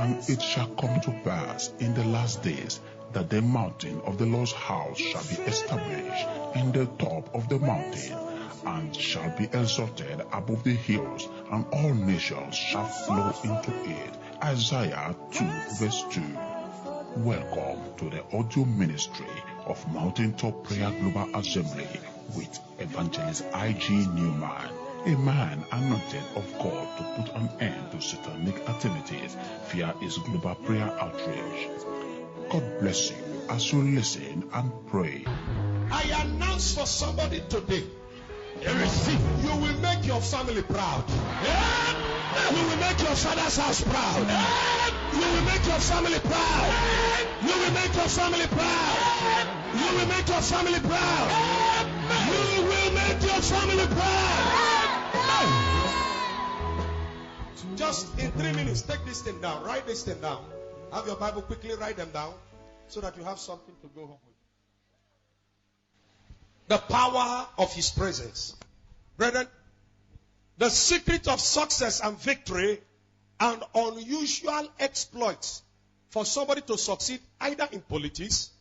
And it shall come to pass in the last days that the mountain of the Lord's house shall be established in the top of the mountain, and shall be exalted above the hills, and all nations shall flow into it. Isaiah 2 verse 2. Welcome to the audio ministry of Mountaintop Prayer Global Assembly with Evangelist IG Newman, a man anointed of God to put an end to satanic activities via his global prayer outreach. God bless you as you listen and pray. I announce for somebody today, you will make your family proud. You will make your father's house proud. You will make your family proud. You will make your family proud. You will make your family proud. You will make your family proud. Just in 3 minutes, take this thing down. Write this thing down. Have your Bible, quickly write them down so that you have something to go home with. The power of his presence. Brethren, the secret of success and victory and unusual exploits for somebody to succeed either in politics,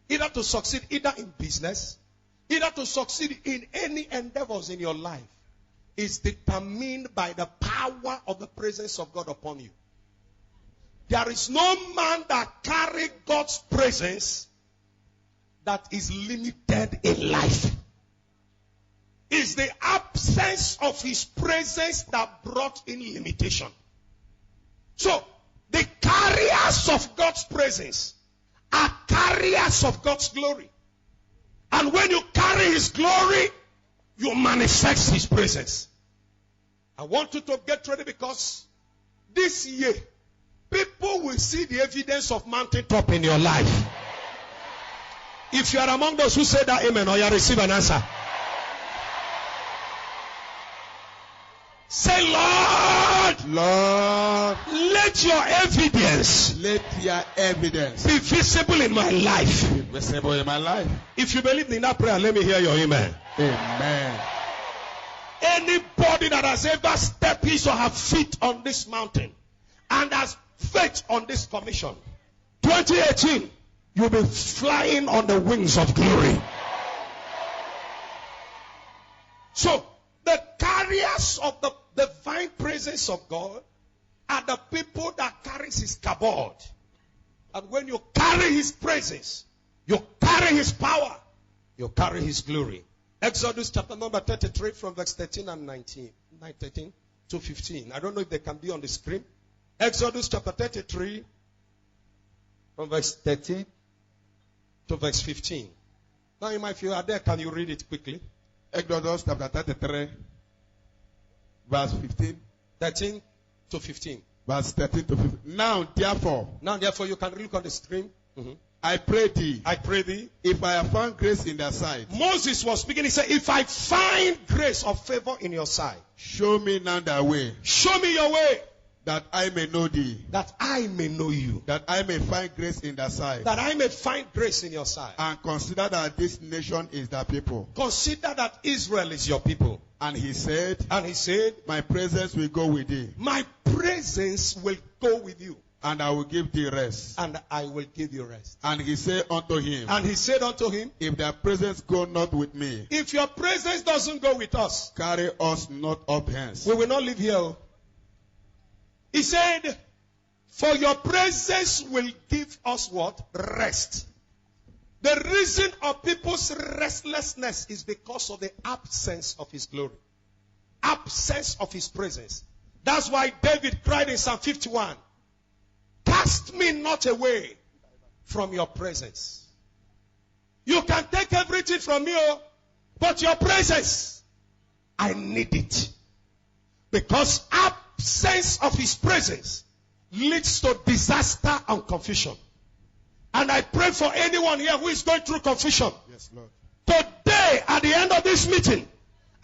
either to succeed either in business, either to succeed in any endeavors in your life is determined by the power of the presence of God upon you. There is no man that carries God's presence that is limited in life. It's the absence of his presence that brought in limitation. So, the carriers of God's presence are carriers of God's glory. And when you carry his glory, you manifest his presence. I want you to get ready because this year, people will see the evidence of mountaintop in your life. If you are among those who say that amen, or you receive an answer. Say, Lord, let your evidence be visible in my life. If you believe in that prayer, let me hear your amen. Amen. Anybody that has ever stepped his or her feet on this mountain and has faith on this commission, 2018, you'll be flying on the wings of glory. So, the carriers of the divine presence of God are the people that carries his kabod. And when you carry his presence, you carry his power, you carry his glory. Exodus chapter number 33 from verse 13 and 13 to 15. I don't know if they can be on the screen. Exodus chapter 33 from verse 13 to verse 15. Now, if you are there, can you read it quickly? Exodus chapter 33, verse 15. 13 to 15. Verse 13 to 15. Now, therefore, you can look on the screen. Mm-hmm. I pray thee, if I have found grace in thy sight. Moses was speaking. He said, if I find grace or favor in your sight, show me now thy way. Show me your way. That I may know thee. That I may know you. That I may find grace in thy sight. That I may find grace in your sight. And consider that this nation is thy people. Consider that Israel is your people. And he said, my presence will go with thee. My presence will go with you. And I will give thee rest. And I will give you rest. And he said unto him, if thy presence go not with me, if your presence doesn't go with us, carry us not up hence. We will not live here. He said, for your presence will give us what? Rest. The reason of people's restlessness is because of the absence of his glory. Absence of his presence. That's why David cried in Psalm 51, cast me not away from your presence. You can take everything from me, but your presence, I need it. Because absence of his presence leads to disaster and confusion. And I pray for anyone here who is going through confusion. Yes, Lord. Today, at the end of this meeting,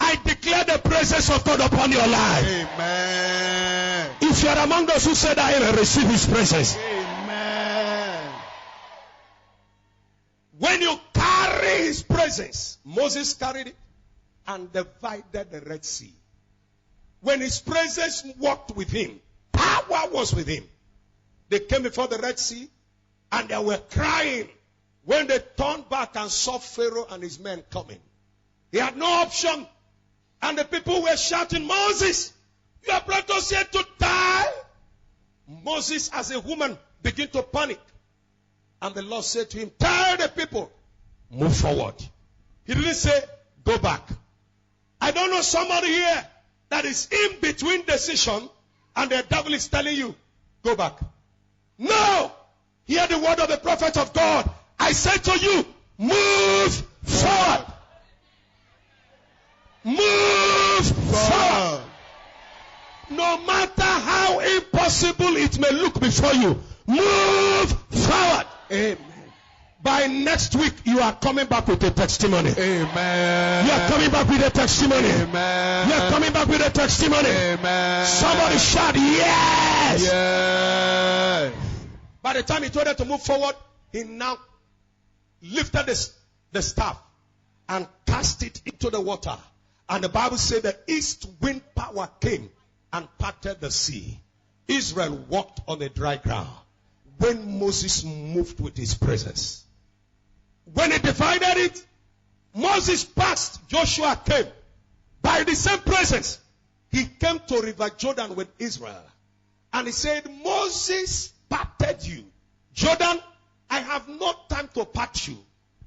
I declare the presence of God upon your life. Amen. If you are among those who said that, I will receive his presence. Amen. When you carry his presence, Moses carried it and divided the Red Sea. When his presence walked with him, power was with him. They came before the Red Sea and they were crying when they turned back and saw Pharaoh and his men coming. He had no option. And the people were shouting, Moses, you have brought us here to die. Moses, as a woman, began to panic. And the Lord said to him, tell the people, move forward. He didn't say, go back. I don't know somebody here that is in between decision and the devil is telling you, go back. No! Hear the word of the prophet of God. I say to you, move forward. Move forward. No matter how impossible it may look before you, move forward. Amen. By next week, you are coming back with a testimony. Amen. You are coming back with a testimony. Amen. You are coming back with a testimony. Amen. Somebody shout, yes! Yes. By the time he told them to move forward, he now lifted the staff and cast it into the water. And the Bible said the east wind power came and parted the sea. Israel walked on the dry ground when Moses moved with his presence. When he divided it, Moses passed, Joshua came. By the same presence, he came to River Jordan with Israel. And he said, Moses parted you. Jordan, I have no time to part you.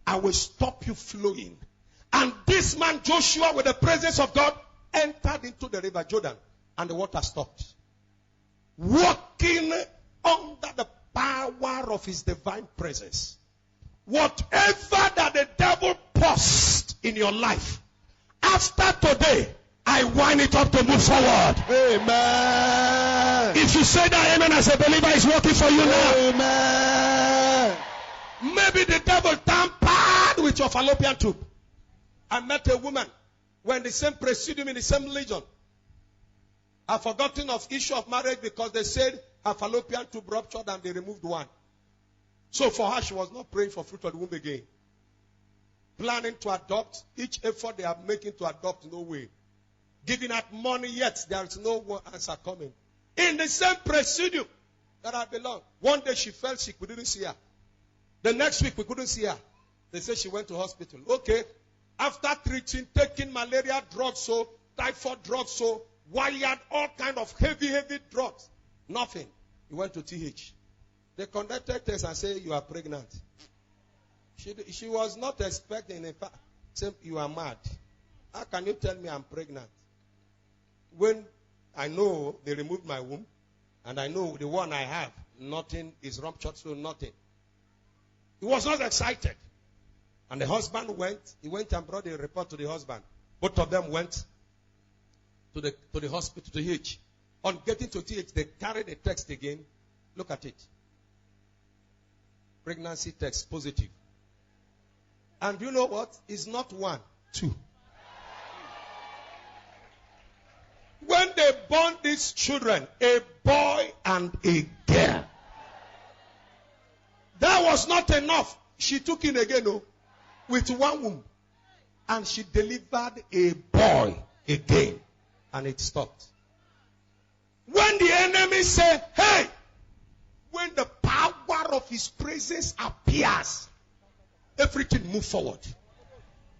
I will stop you flowing. And this man Joshua, with the presence of God, entered into the River Jordan. And the water stopped. Walking under the power of his divine presence. Whatever that the devil paused in your life, after today, I wind it up to move forward. Amen. If you say that amen as a believer, is working for you now. Amen. Maybe the devil tampered with your fallopian tube. I met a woman when the same presidium in the same legion. I've forgotten of issue of marriage because they said her fallopian tube ruptured and they removed one. So for her, she was not praying for fruit of the womb again. Planning to adopt, each effort they are making to adopt, no way. Giving out money, yet there is no answer coming. In the same presidium that I belong. One day she felt sick, we didn't see her. The next week we couldn't see her. They said she went to hospital. Okay. After treating, taking malaria drugs, so typhoid drugs, so wired, all kind of heavy drugs. Nothing. He went to TH. They conducted tests and said, you are pregnant. She was not expecting, in fact, said, you are mad. How can you tell me I'm pregnant? When I know they removed my womb, and I know the one I have, nothing is ruptured, so nothing. He was not excited. And the husband went, he went and brought a report to the husband. Both of them went to the hospital, to TH. On getting to TH, they carried the text again. Look at it. Pregnancy test positive. And you know what? It's not one, two. When they born these children, a boy and a girl. That was not enough. She took in again, with one womb. And she delivered a boy again. And it stopped. When the enemy say, hey, when the power of his presence appears, everything move forward.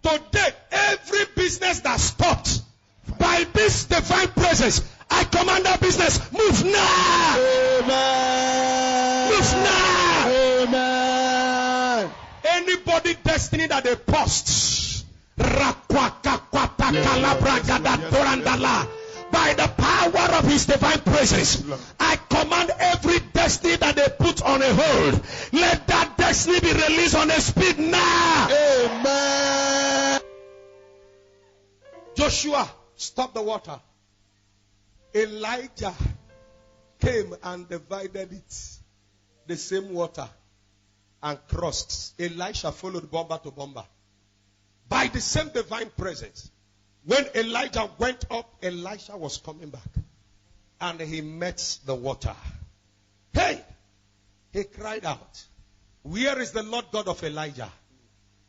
Today, every business that stopped by this divine presence, I command that business, move now. Amen. Move now. Amen. Anybody destiny that they post, by the power of his divine presence, I command every destiny that they put on a hold, let that destiny be released on a speed now. Amen. Joshua, stop the water. Elijah came and divided it, the same water, and crossed. Elisha followed bomber to bomber. By the same divine presence. When Elijah went up, Elisha was coming back. And he met the water. Hey! He cried out. Where is the Lord God of Elijah?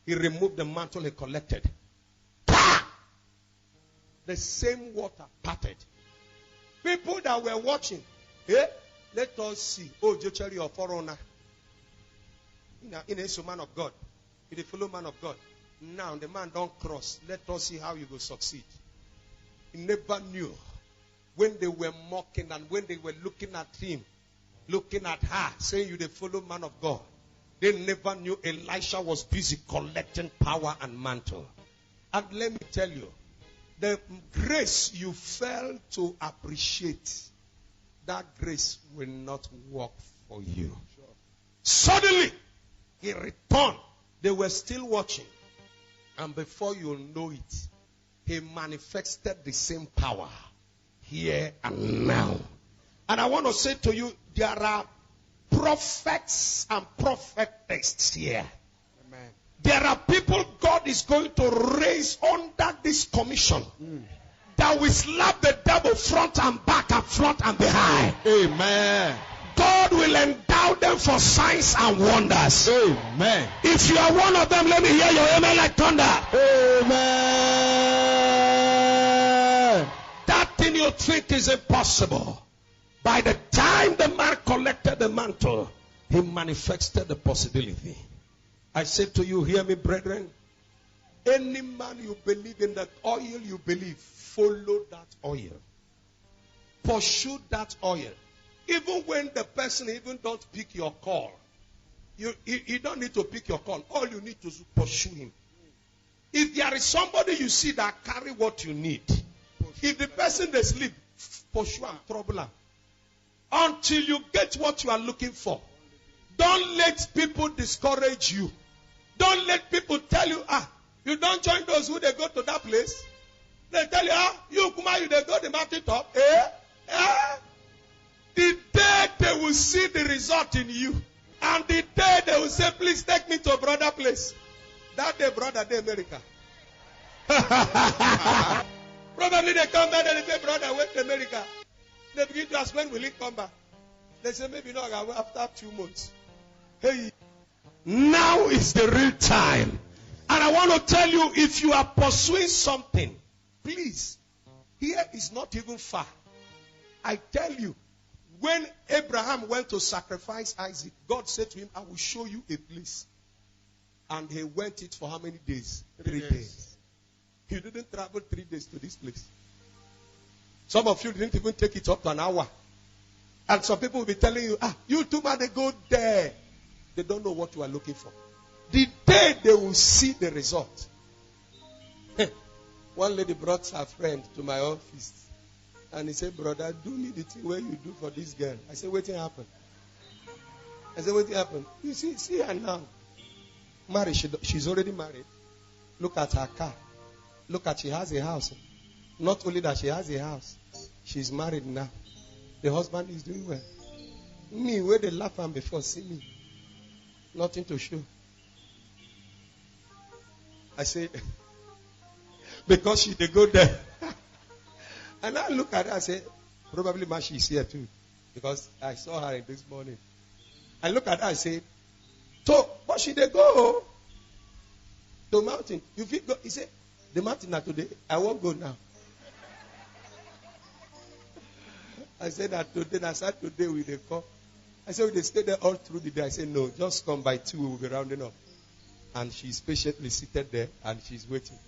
He removed the mantle he collected. Pa! The same water parted. People that were watching, Let us see. Oh, Jochari or foreigner. In a man of God. In a fellow man of God. Now the man don't cross. Let us see how you will succeed. He never knew when they were mocking and when they were looking at him, looking at her, saying you the fellow man of God. They never knew Elisha was busy collecting power and mantle. And let me tell you, the grace you fail to appreciate, that grace will not work for you. Sure. Suddenly, he returned. They were still watching. And before you know it, he manifested the same power here and now. And I want to say to you, there are prophets and prophetess here. Amen. There are people God is going to raise under this commission that will slap the devil front and back and front and behind. Amen. God will endow them for signs and wonders. Amen. If you are one of them, let me hear your amen like thunder. Amen. That thing you think is impossible. By the time the man collected the mantle, he manifested the possibility. I say to you, hear me, brethren. Any man you believe in, that oil you believe, follow that oil. Pursue that oil. Even when the person even don't pick your call, you don't need to pick your call. All you need to pursue him. If there is somebody you see that carry what you need, if the person they sleep, pursue him, trouble him. Until you get what you are looking for. Don't let people discourage you. Don't let people tell you, you don't join those who they go to that place. They tell you, you Kuma, you they go to the mountain top. The day they will see the result in you, and the day they will say, please take me to a brother place. That day, brother, they America. Probably they come back and they say, brother, wait to America. They begin to ask, when will it come back? They say, maybe not after 2 months. Hey, now is the real time. And I want to tell you, if you are pursuing something, please, here is not even far. I tell you, when Abraham went to sacrifice Isaac, God said to him, I will show you a place. And he went it for how many days? 3 days. He didn't travel 3 days to this place. Some of you didn't even take it up to an hour. And some people will be telling you, you two man, they go there. They don't know what you are looking for. The day they will see the result. One lady brought her friend to my office. And he said, brother, do me the thing where you do for this girl. I said, what happened? I said, what happened? You see her now. Married. She's already married. Look at her car. Look at, she has a house. Not only that she has a house, she's married now. The husband is doing well. Me, where they laugh at before, see me. Nothing to show. I say, because they go there. And I look at her and say, probably Mashi is here too. Because I saw her this morning. I look at her and say, so, but should they go to mountain? You feel go? He said, the mountain are today. I won't go now. I said that today, I said today we they come. I said, we they stay there all through the day. I said, no, just come by 2, we will be rounding up. And she's patiently seated there and she's waiting.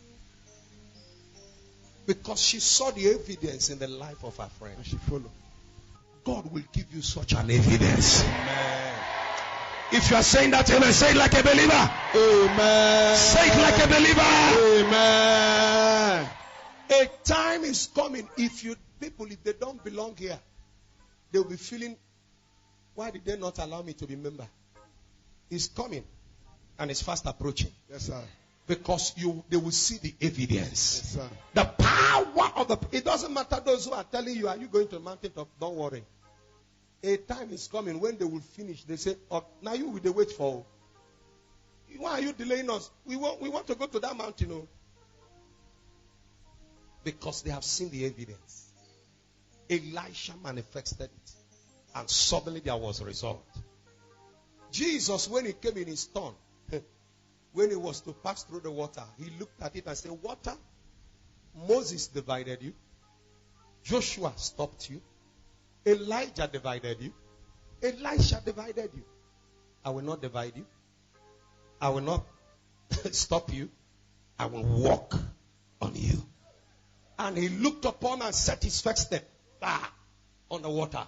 Because she saw the evidence in the life of her friend. And she followed. God will give you such an evidence. Amen. If you are saying that, amen, say it like a believer. Amen. Say it like a believer. Amen. A time is coming. If they don't belong here, they will be feeling, why did they not allow me to be a member? It's coming. And it's fast approaching. Yes, sir. Because they will see the evidence. Yes, sir. The power of it doesn't matter those who are telling you, are you going to the mountaintop? Don't worry. A time is coming when they will finish. They say, now you will wait for. Why are you delaying us? We want to go to that mountain. Oh. Because they have seen the evidence. Elisha manifested it. And suddenly there was a result. Jesus, when he came in his turn, when he was to pass through the water, he looked at it and said, water, Moses divided you. Joshua stopped you. Elijah divided you. Elisha divided you. I will not divide you. I will not stop you. I will walk on you. And he looked upon and set his first step on the water.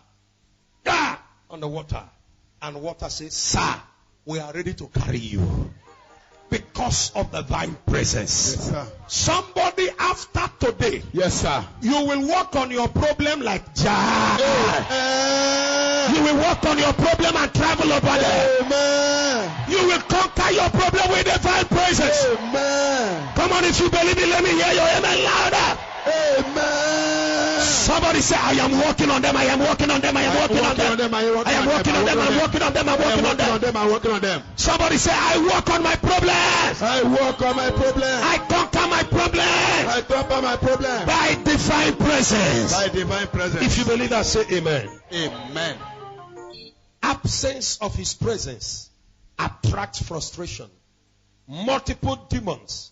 On the water. And water says, sir, we are ready to carry you. Because of the divine presence. Yes, sir. Somebody after today. Yes, sir. You will walk on your problem like Jah. You will walk on your problem and travel over there. Amen. You will conquer your problem with divine presence. Amen. Come on, if you believe it, let me hear your amen louder. Amen. Somebody say, I am working on them. I am working on them. I am working on them. I am working on them. I'm working on them. I'm working on them. I'm working on them. Somebody say, I work on my problems. I work on my problem. I conquer my problems. I conquer my problem. By divine presence. By divine presence. If you believe that, say amen. Amen. Absence of his presence attracts frustration. Multiple demons.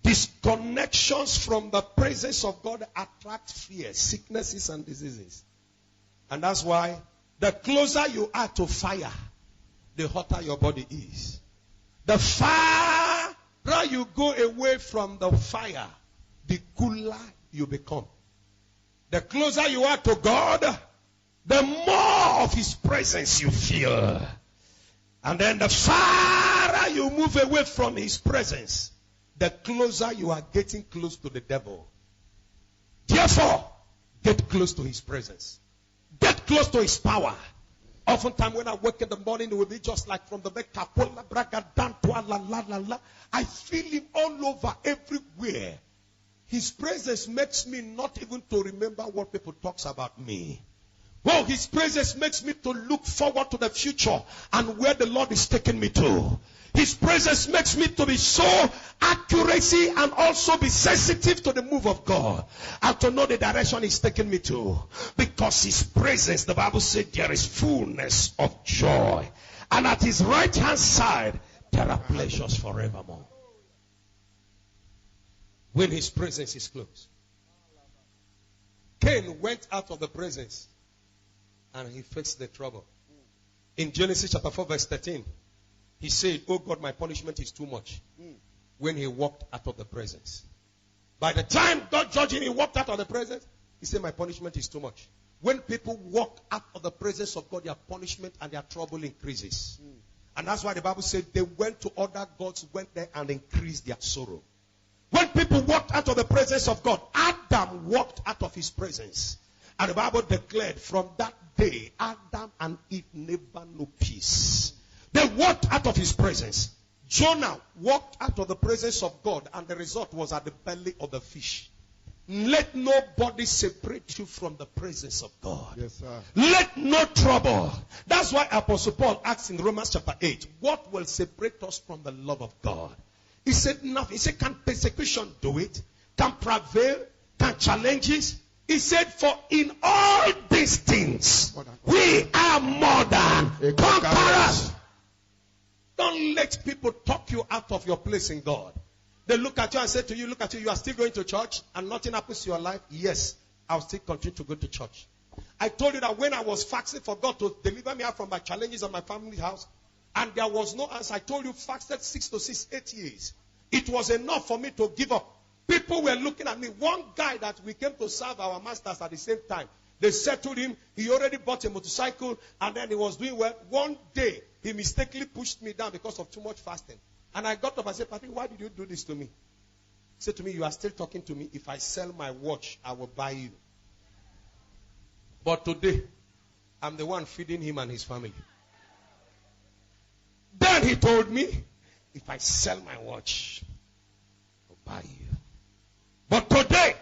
Disconnections from the presence of God attract fear, sicknesses and diseases. And that's why the closer you are to fire, the hotter your body is. The farther you go away from the fire, the cooler you become. The closer you are to God, the more of his presence you feel. And then the farther you move away from his presence, the closer you are getting close to the devil. Therefore, get close to his presence. Get close to his power. Oftentimes when I wake in the morning, it will be just like from the back. I feel him all over, everywhere. His presence makes me not even to remember what people talk about me. Oh, his presence makes me to look forward to the future and where the Lord is taking me to. His presence makes me to be so accuracy and also be sensitive to the move of God and to know the direction he's taking me to. Because his presence, the Bible said, there is fullness of joy. And at his right hand side, there are pleasures forevermore. When his presence is close. Cain went out of the presence and he faced the trouble. In Genesis chapter 4 verse 13, he said, oh God, my punishment is too much. When he walked out of the presence. By the time God judged him, he walked out of the presence. He said, my punishment is too much. When people walk out of the presence of God, their punishment and their trouble increases. And that's why the Bible said they went to other gods, went there and increased their sorrow. When people walked out of the presence of God, Adam walked out of his presence. And the Bible declared from that day, Adam and Eve never knew peace. They walked out of his presence. Jonah walked out of the presence of God, and the result was at the belly of the fish. Let nobody separate you from the presence of God. Yes, sir. Let no trouble. That's why Apostle Paul asks in Romans chapter 8, what will separate us from the love of God? He said nothing. He said, can persecution do it? Can prevail? Can challenges? He said, for in all these things, we are more than conquerors. Don't let people talk you out of your place in God. They look at you and say to you, look at you, you are still going to church and nothing happens to your life. Yes, I'll still continue to go to church. I told you that when I was fasting for God to deliver me out from my challenges in my family house, and there was no answer. I told you, fasted 8 years. It was enough for me to give up. People were looking at me. One guy that we came to serve our masters at the same time, they settled him. He already bought a motorcycle and then he was doing well. One day, he mistakenly pushed me down because of too much fasting. And I got up and said, Patrick, why did you do this to me? He said to me, you are still talking to me. If I sell my watch, I will buy you. But today, I'm the one feeding him and his family. Then he told me, if I sell my watch, I'll buy you. But today,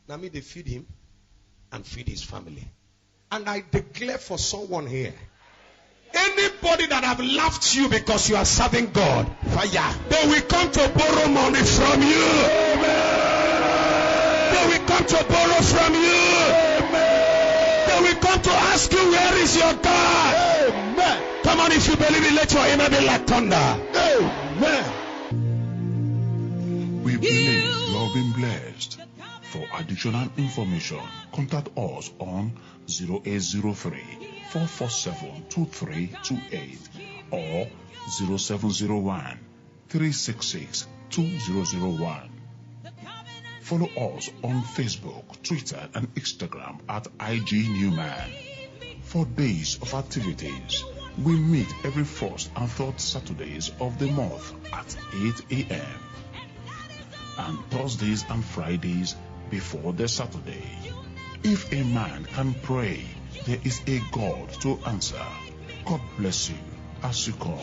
now me they feed him and feed his family. And I declare for someone here, anybody that have laughed you because you are serving God, fire, they will come to borrow money from you. Amen. They will come to borrow from you. Amen. They will come to ask you, where is your God? Amen. Come on, if you believe it, let your amen be like thunder. Amen. We believe you have been blessed. For additional information, contact us on 0803 447-2328 or 0701-366-2001. Follow us on Facebook, Twitter, and Instagram at IG Newman. For days of activities, we meet every first and third Saturdays of the month at 8 a.m. and Thursdays and Fridays before the Saturday. If a man can pray, there is a God to answer. God bless you as you come.